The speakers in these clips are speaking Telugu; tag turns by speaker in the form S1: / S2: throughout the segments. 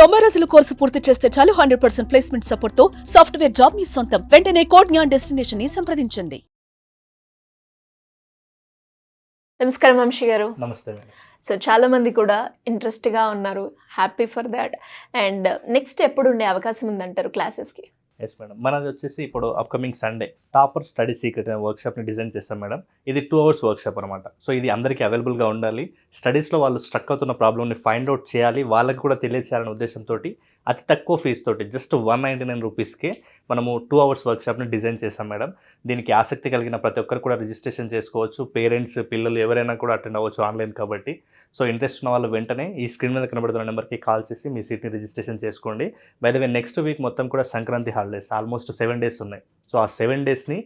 S1: 90 రోజుల కోర్సు పూర్తి చేస్తే చాలు 100% ప్లేస్మెంట్ సపోర్ట్ తో సాఫ్ట్వేర్ జాబ్ మీ సొంతం. వెంటనే కోడ్ జ్ఞాన్ డెస్టినేషన్ ని సంప్రదించండి.
S2: నమస్కారం వంశీ గారు.
S3: నమస్తే మేడం.
S2: సో చాలా మంది కూడా ఇంట్రెస్ట్గా ఉన్నారు, happy for that. And next ఎప్పుడు ఉండే అవకాశం ఉందంటారు క్లాసెస్కి?
S3: ఎస్ మేడం, మనది వచ్చేసి ఇప్పుడు upcoming Sunday topper study secret అనే వర్క్షాప్ని డిజైన్ చేస్తాం మేడం. ఇది 2 hours వర్క్షాప్ అనమాట. సో ఇది అందరికీ అవైలబుల్గా ఉండాలి. స్టడీస్లో వాళ్ళు స్ట్రక్ అవుతున్న ప్రాబ్లమ్ని ఫైండ్ అవుట్ చేయాలి, వాళ్ళకి కూడా తెలియచేయాలనే ఉద్దేశంతో అతి తక్కువ ఫీజు తోటి జస్ట్ 199 రూపీస్కే మనము 2 hours వర్క్షాప్ని డిజైన్ చేస్తాం మేడం. దీనికి ఆసక్తి కలిగిన ప్రతి ఒక్కరు కూడా రిజిస్ట్రేషన్ చేసుకోవచ్చు. పేరెంట్స్, పిల్లలు ఎవరైనా కూడా అటెండ్ అవ్వచ్చు ఆన్లైన్ కాబట్టి. సో ఇంట్రెస్ట్ ఉన్న వాళ్ళు వెంటనే ఈ స్క్రీన్ మీద కనబడుతున్న నెంబర్కి కాల్ చేసి మీ సీట్ని రిజిస్ట్రేషన్ చేసుకోండి. By the way next week మొత్తం కూడా సంక్రాంతి హాలిడేస్ ఆల్మోస్ట్ 7 days ఉన్నాయి. సో ఆ 7 daysని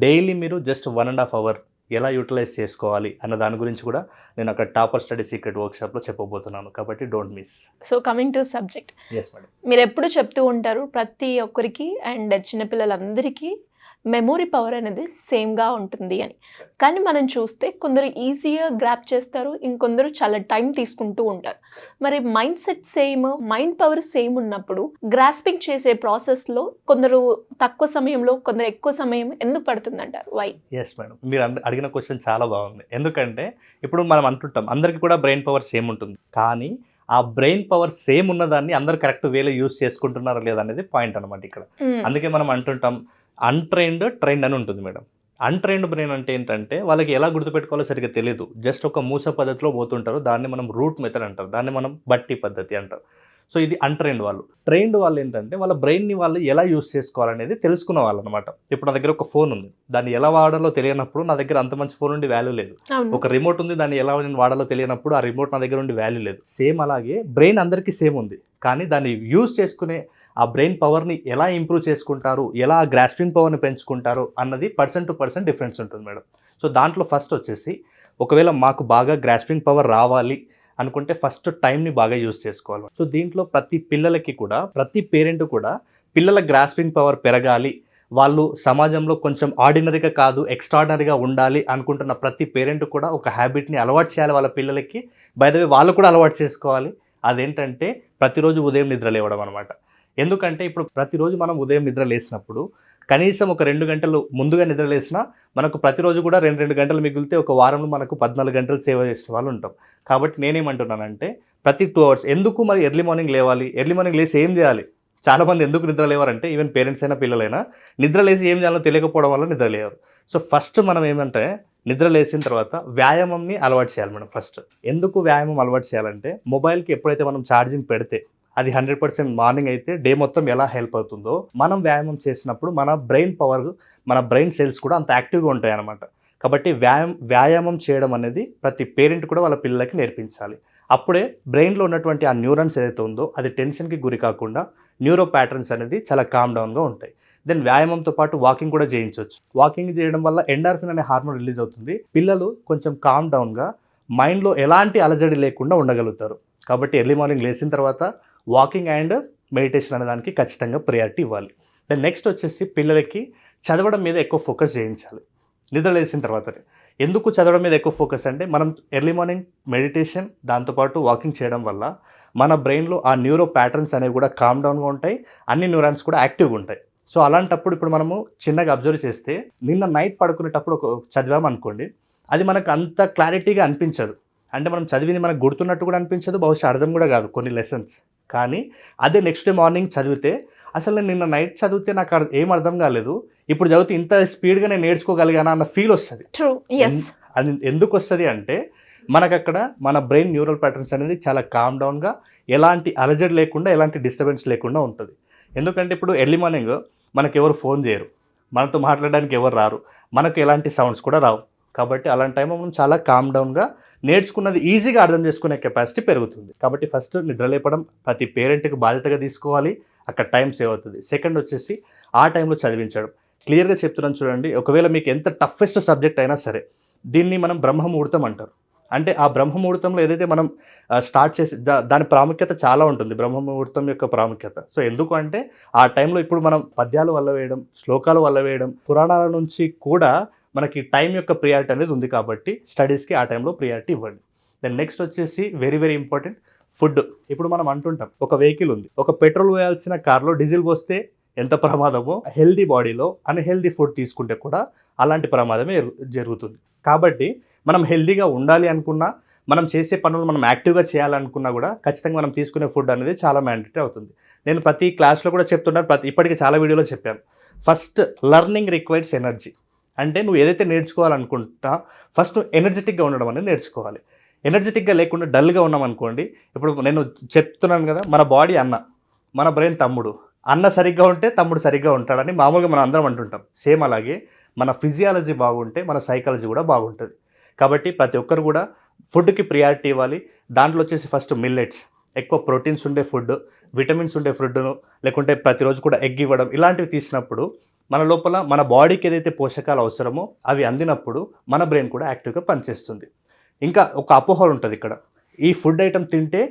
S3: డైలీ మీరు జస్ట్ 1.5 hour ఎలా యూటిలైజ్ చేసుకోవాలి అన్న దాని గురించి కూడా నేను అక్కడ టాపర్ స్టడీ సీక్రెట్ వర్క్షాప్లో చెప్పబోతున్నాను, కాబట్టి don't miss.
S2: So coming to subject,
S3: yes madam,
S2: మీరు ఎప్పుడు చెప్తూ ఉంటారు ప్రతి ఒక్కరికి అండ్ చిన్నపిల్లలందరికీ మెమొరీ పవర్ అనేది సేమ్గా ఉంటుంది అని. కానీ మనం చూస్తే కొందరు ఈజీగా గ్రాప్ చేస్తారు, ఇంకొందరు చాలా టైం తీసుకుంటూ ఉంటారు. మరి mind set same, mind power same ఉన్నప్పుడు గ్రాస్పింగ్ చేసే ప్రాసెస్లో కొందరు తక్కువ సమయంలో, కొందరు ఎక్కువ సమయం ఎందుకు పడుతుంది అంటారు? వై?
S3: ఎస్ మేడం, మీరు అడిగిన క్వశ్చన్ చాలా బాగుంది. ఎందుకంటే ఇప్పుడు మనం అంటుంటాం అందరికీ కూడా బ్రెయిన్ పవర్ సేమ్ ఉంటుంది, కానీ ఆ బ్రెయిన్ పవర్ సేమ్ ఉన్నదాన్ని అందరు కరెక్ట్ వేలో యూజ్ చేసుకుంటున్నారా లేదా అనేది పాయింట్ అనమాట ఇక్కడ. అందుకే మనం అంటుంటాం అన్ట్రైన్డ్ ట్రైన్డ్ అని ఉంటుంది మేడం. అన్ట్రైన్డ్ బ్రెయిన్ అంటే ఏంటంటే వాళ్ళకి ఎలా గుర్తుపెట్టుకోవాలో సరిగ్గా తెలియదు, జస్ట్ ఒక మూస పద్ధతిలో పోతుంటారు. దాన్ని మనం రూట్ మెథడ్ అంటారు, దాన్ని మనం బట్టి పద్ధతి అంటారు. సో ఇది అన్ట్రైన్డ్ వాళ్ళు. ట్రైన్డ్ వాళ్ళు ఏంటంటే వాళ్ళ బ్రెయిన్ని వాళ్ళు ఎలా యూస్ చేసుకోవాలనేది తెలుసుకున్న వాళ్ళు అనమాట. ఇప్పుడు నా దగ్గర ఒక ఫోన్ ఉంది, దాన్ని ఎలా వాడాలో తెలియనప్పుడు నా దగ్గర అంత మంచి ఫోన్ ఉండి వాల్యూ లేదు. ఒక రిమోట్ ఉంది, దాన్ని ఎలా వాడాలో తెలియనప్పుడు ఆ రిమోట్ నా దగ్గర ఉండి వాల్యూ లేదు. సేమ్ అలాగే బ్రెయిన్ అందరికీ సేమ్ ఉంది, కానీ దాన్ని యూజ్ చేసుకునే ఆ బ్రెయిన్ పవర్ని ఎలా ఇంప్రూవ్ చేసుకుంటారు, ఎలా గ్రాస్పింగ్ పవర్ని పెంచుకుంటారు అన్నది పర్సన్ టు పర్సన్ డిఫరెన్స్ ఉంటుంది మేడం. సో దాంట్లో ఫస్ట్ వచ్చేసి ఒకవేళ మాకు బాగా గ్రాస్పింగ్ పవర్ రావాలి అనుకుంటే ఫస్ట్ టైంని బాగా యూజ్ చేసుకోవాలి. సో దీంట్లో ప్రతి పిల్లలకి కూడా, ప్రతి పేరెంట్ కూడా పిల్లల గ్రాస్పింగ్ పవర్ పెరగాలి, వాళ్ళు సమాజంలో కొంచెం ఆర్డినరీగా కాదు ఎక్స్ట్రాడినరీగా ఉండాలి అనుకుంటున్న ప్రతి పేరెంట్ కూడా ఒక హ్యాబిట్ని అలవాటు చేయాలి వాళ్ళ పిల్లలకి. బై ద వే వాళ్ళు కూడా అలవాటు చేసుకోవాలి. అదేంటంటే ప్రతిరోజు ఉదయం నిద్ర లేవడం అనమాట. ఎందుకంటే ఇప్పుడు ప్రతిరోజు మనం ఉదయం నిద్ర లేసినప్పుడు కనీసం ఒక 2 గంటలు ముందుగా నిద్ర లేసినా మనకు ప్రతిరోజు కూడా 2 గంటలు మిగిలితే ఒక వారంలో మనకు 14 గంటలు సేవ చేసిన వాళ్ళు ఉంటాం. కాబట్టి నేనేమంటున్నానంటే ప్రతి 2 hours ఎందుకు మరి ఎర్లీ మార్నింగ్ లేవాలి, ఎర్లీ మార్నింగ్ లేసి ఏం చేయాలి? చాలామంది ఎందుకు నిద్ర లేవారంటే ఈవెన్ పేరెంట్స్ అయినా పిల్లలైనా నిద్ర లేసి ఏం చేయాలో తెలియకపోవడం వల్ల నిద్ర లేవారు. సో ఫస్ట్ మనం ఏమంటే నిద్ర లేచిన తర్వాత వ్యాయామంని అలవాటు చేయాలి మేడం. ఫస్ట్ ఎందుకు వ్యాయామం అలవాటు చేయాలంటే మొబైల్కి ఎప్పుడైతే మనం ఛార్జింగ్ పెడితే అది 100% మార్నింగ్ అయితే డే మొత్తం ఎలా హెల్ప్ అవుతుందో మనం వ్యాయామం చేసినప్పుడు మన బ్రెయిన్ పవర్, మన బ్రెయిన్ సెల్స్ కూడా అంత యాక్టివ్గా ఉంటాయి అన్నమాట. కాబట్టి వ్యాయామం చేయడం అనేది ప్రతి పేరెంట్ కూడా వాళ్ళ పిల్లలకి నేర్పించాలి. అప్పుడే బ్రెయిన్లో ఉన్నటువంటి ఆ న్యూరాన్స్ ఏదైతే ఉందో అది టెన్షన్కి గురి కాకుండా న్యూరో ప్యాటర్న్స్ అనేది చాలా కామ్ డౌన్గా ఉంటాయి. దెన్ వ్యాయామంతో పాటు వాకింగ్ కూడా చేయించవచ్చు. వాకింగ్ చేయడం వల్ల ఎండార్ఫిన్ అనే హార్మోన్ రిలీజ్ అవుతుంది. పిల్లలు కొంచెం కామ్ డౌన్గా మైండ్లో ఎలాంటి అలజడి లేకుండా ఉండగలుగుతారు. కాబట్టి ఎర్లీ మార్నింగ్ లేచిన తర్వాత వాకింగ్ అండ్ మెడిటేషన్ అనే దానికి ఖచ్చితంగా ప్రయారిటీ ఇవ్వాలి. దెన్ నెక్స్ట్ వచ్చేసి పిల్లలకి చదవడం మీద ఎక్కువ ఫోకస్ చేయించాలి నిద్ర లేచిన తర్వాతనే. ఎందుకు చదవడం మీద ఎక్కువ ఫోకస్ అంటే మనం ఎర్లీ మార్నింగ్ మెడిటేషన్ దాంతోపాటు వాకింగ్ చేయడం వల్ల మన బ్రెయిన్లో ఆ న్యూరో ప్యాటర్న్స్ అనేవి కూడా కామ్ డౌన్గా ఉంటాయి, అన్ని న్యూరాన్స్ కూడా యాక్టివ్గా ఉంటాయి. సో అలాంటప్పుడు ఇప్పుడు మనము చిన్నగా అబ్జర్వ్ చేస్తే నిన్న నైట్ పడుకునేటప్పుడు ఒక చదివామనుకోండి, అది మనకు అంత క్లారిటీగా అనిపించదు. అంటే మనం చదివింది మనకు గుర్తున్నట్టు కూడా అనిపించదు, బహుశా అర్థం కూడా కాదు కొన్ని లెసన్స్. కానీ అదే నెక్స్ట్ డే మార్నింగ్ చదివితే అసలు నేను నిన్న నైట్ చదివితే నాకు ఏం అర్థం కాలేదు, ఇప్పుడు చదివితే ఇంత స్పీడ్గా నేను నేర్చుకోగలిగానా అన్న ఫీల్ వస్తుంది. అది ఎందుకు వస్తుంది అంటే మనకు అక్కడ మన బ్రెయిన్ న్యూరల్ ప్యాటర్న్స్ అనేది చాలా కామ్ డౌన్గా, ఎలాంటి అలజడి లేకుండా, ఎలాంటి డిస్టర్బెన్స్ లేకుండా ఉంటుంది. ఎందుకంటే ఇప్పుడు ఎర్లీ మార్నింగ్ మనకు ఎవరు ఫోన్ చేయరు, మనతో మాట్లాడడానికి ఎవరు రారు, మనకు ఎలాంటి సౌండ్స్ కూడా రావు. కాబట్టి అలాంటి టైంలో మనం చాలా కామ్ డౌన్గా నేర్చుకున్నది ఈజీగా అర్థం చేసుకునే కెపాసిటీ పెరుగుతుంది. కాబట్టి ఫస్ట్ నిద్ర లేపడం ప్రతి పేరెంట్కి బాధ్యతగా తీసుకోవాలి, అక్కడ టైం సేవ్ అవుతుంది. సెకండ్ వచ్చేసి ఆ టైంలో చదివించడం. క్లియర్గా చెప్తున్నాను చూడండి, ఒకవేళ మీకు ఎంత టఫెస్ట్ సబ్జెక్ట్ అయినా సరే దీన్ని మనం బ్రహ్మముహూర్తం అంటారు. అంటే ఆ బ్రహ్మముహూర్తంలో ఏదైతే మనం స్టార్ట్ చేసి దాని ప్రాముఖ్యత చాలా ఉంటుంది, బ్రహ్మముహూర్తం యొక్క ప్రాముఖ్యత. సో ఎందుకు అంటే ఆ టైంలో ఇప్పుడు మనం పద్యాలు వల్ల వేయడం, శ్లోకాలు వల్ల వేయడం, పురాణాల నుంచి కూడా మనకి టైం యొక్క ప్రియారిటీ అనేది ఉంది. కాబట్టి స్టడీస్కి ఆ టైంలో ప్రియారిటీ ఇవ్వండి. దెన్ నెక్స్ట్ వచ్చేసి వెరీ వెరీ ఇంపార్టెంట్ ఫుడ్. ఇప్పుడు మనం అంటుంటాం ఒక వెహికల్ ఉంది, ఒక పెట్రోల్ పోయాల్సిన కార్లో డీజిల్ పోస్తే ఎంత ప్రమాదమో హెల్దీ బాడీలో అన్హెల్దీ ఫుడ్ తీసుకుంటే కూడా అలాంటి ప్రమాదమే జరుగుతుంది. కాబట్టి మనం హెల్దీగా ఉండాలి అనుకున్నా, మనం చేసే పనులు మనం యాక్టివ్గా చేయాలనుకున్నా కూడా ఖచ్చితంగా మనం తీసుకునే ఫుడ్ అనేది చాలా మ్యాండేటరీ అవుతుంది. నేను ప్రతి క్లాస్లో కూడా చెప్తున్నాను, ఇప్పటికీ చాలా వీడియోలో చెప్పాను. First learning requires energy. అంటే నువ్వు ఏదైతే నేర్చుకోవాలనుకుంటా ఫస్ట్ నువ్వు ఎనర్జెటిక్గా ఉండడం అనేది నేర్చుకోవాలి. ఎనర్జెటిక్గా లేకుండా డల్గా ఉన్నాం అనుకోండి, ఇప్పుడు నేను చెప్తున్నాను కదా, మన బాడీ అన్న, మన బ్రెయిన్ తమ్ముడు. అన్న సరిగ్గా ఉంటే తమ్ముడు సరిగ్గా ఉంటాడని మామూలుగా మనం అందరం అంటుంటాం. సేమ్ అలాగే మన ఫిజియాలజీ బాగుంటే మన సైకాలజీ కూడా బాగుంటుంది. కాబట్టి ప్రతి ఒక్కరు కూడా ఫుడ్కి ప్రియారిటీ ఇవ్వాలి. దాంట్లో వచ్చేసి ఫస్ట్ మిల్లెట్స్, ఎక్కువ ప్రోటీన్స్ ఉండే ఫుడ్, విటమిన్స్ ఉండే ఫుడ్ను, లేకుంటే ప్రతిరోజు కూడా ఎగ్ ఇవ్వడం, ఇలాంటివి తీసినప్పుడు మన లోపల మన బాడీకి ఏదైతే పోషకాలు అవసరమో అవి అందినప్పుడు మన బ్రెయిన్ కూడా యాక్టివ్గా పనిచేస్తుంది. ఇంకా ఒక అపోహలు ఉంటుంది ఇక్కడ, ఈ ఫుడ్ ఐటమ్ తింటే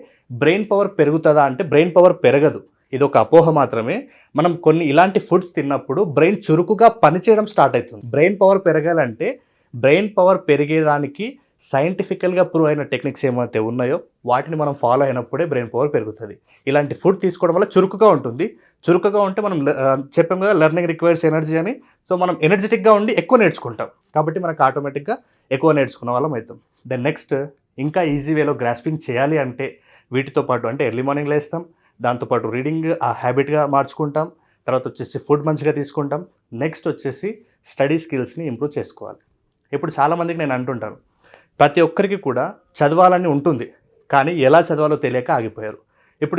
S3: బ్రెయిన్ పవర్ పెరుగుతుందా అంటే బ్రెయిన్ పవర్ పెరగదు. ఇది ఒక అపోహ మాత్రమే. మనం కొన్ని ఇలాంటి ఫుడ్స్ తిన్నప్పుడు బ్రెయిన్ చురుకుగా పనిచేయడం స్టార్ట్ అవుతుంది. బ్రెయిన్ పవర్ పెరగాలంటే బ్రెయిన్ పవర్ పెరిగేదానికి సైంటిఫికల్గా ప్రూవ్ అయిన టెక్నిక్స్ ఏమైతే ఉన్నాయో వాటిని మనం ఫాలో అయినప్పుడే బ్రెయిన్ పవర్ పెరుగుతుంది. ఇలాంటి ఫుడ్ తీసుకోవడం వల్ల చురుకుగా ఉంటుంది. చురుకుగా ఉంటే మనం చెప్పాం కదా, లెర్నింగ్ రిక్వైర్స్ ఎనర్జీ అని. సో మనం ఎనర్జెటిక్గా ఉండి ఎక్కువ నేర్చుకుంటాం. కాబట్టి మనకు ఆటోమేటిక్గా ఎక్కువ నేర్చుకున్న వాళ్ళం అవుతాం. దెన్ నెక్స్ట్ ఇంకా ఈజీ వేలో గ్రాస్పింగ్ చేయాలి అంటే వీటితో పాటు అంటే ఎర్లీ మార్నింగ్ లేస్తాం, దాంతోపాటు రీడింగ్ ఆ హ్యాబిట్గా మార్చుకుంటాం, తర్వాత వచ్చేసి ఫుడ్ మంచిగా తీసుకుంటాం, నెక్స్ట్ వచ్చేసి స్టడీ స్కిల్స్ని ఇంప్రూవ్ చేసుకోవాలి. ఇప్పుడు చాలామందికి నేను అంటుంటాను, ప్రతి ఒక్కరికి కూడా చదవాలని ఉంటుంది, కానీ ఎలా చదవాలో తెలియక ఆగిపోయారు.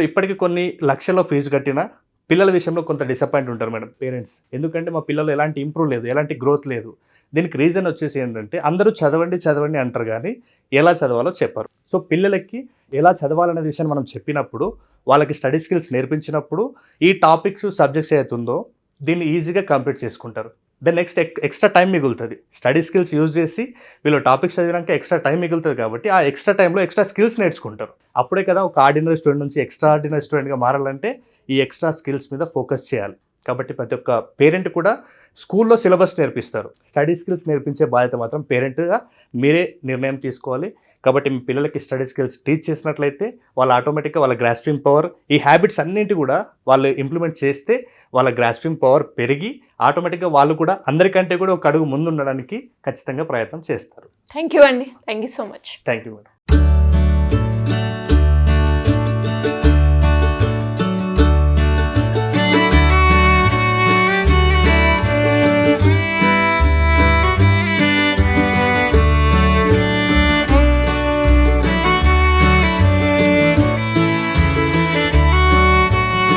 S3: ఇప్పటికి కొన్ని లక్షల్లో ఫీజు కట్టిన పిల్లల విషయంలో కొంత డిసప్పాయింట్ ఉంటారు మేడం పేరెంట్స్. ఎందుకంటే మా పిల్లలు ఎలాంటి ఇంప్రూవ్ లేదు, ఎలాంటి గ్రోత్ లేదు. దీనికి రీజన్ వచ్చేసి ఏంటంటే అందరూ చదవండి అంటారు కానీ ఎలా చదవాలో చెప్పరు. సో పిల్లలకి ఎలా చదవాలనే విషయాన్ని మనం చెప్పినప్పుడు, వాళ్ళకి స్టడీ స్కిల్స్ నేర్పించినప్పుడు ఈ టాపిక్స్ సబ్జెక్ట్స్ ఏదైతుందో దీన్ని ఈజీగా కంప్లీట్ చేసుకుంటారు. దెన్ నెక్స్ట్ ఎక్స్ట్రా టైం మిగులుతుంది. స్టడీ స్కిల్స్ యూజ్ చేసి వీళ్ళు టాపిక్స్ చదివినాక ఎక్స్ట్రా టైం మిగులుతుంది కాబట్టి ఆ ఎక్స్ట్రా టైంలో ఎక్స్ట్రా స్కిల్స్ నేర్చుకుంటారు. అప్పుడే కదా ఒక ఆర్డినరీ స్టూడెంట్ నుంచి ఎక్స్ట్రా ఆర్డినరీ స్టూడెంట్గా మారాలంటే ఈ ఎక్స్ట్రా స్కిల్స్ మీద ఫోకస్ చేయాలి. కాబట్టి ప్రతి ఒక్క పేరెంట్ కూడా స్కూల్లో సిలబస్ నేర్పిస్తారు, స్టడీ స్కిల్స్ నేర్పించే బాధ్యత మాత్రం పేరెంట్గా మీరే నిర్ణయం తీసుకోవాలి. కాబట్టి మీ పిల్లలకి స్టడీ స్కిల్స్ టీచ్ చేసినట్లయితే వాళ్ళు ఆటోమేటిక్గా వాళ్ళ గ్రాస్పింగ్ పవర్, ఈ హ్యాబిట్స్ అన్నింటి కూడా వాళ్ళు ఇంప్లిమెంట్ చేస్తే వాళ్ళ గ్రాస్పింగ్ పవర్ పెరిగి ఆటోమేటిక్గా వాళ్ళు కూడా అందరికంటే కూడా ఒక అడుగు ముందు ఉండడానికి ఖచ్చితంగా ప్రయత్నం చేస్తారు.
S2: థ్యాంక్ యూ అండి, thank you so much.
S3: Thank you madam.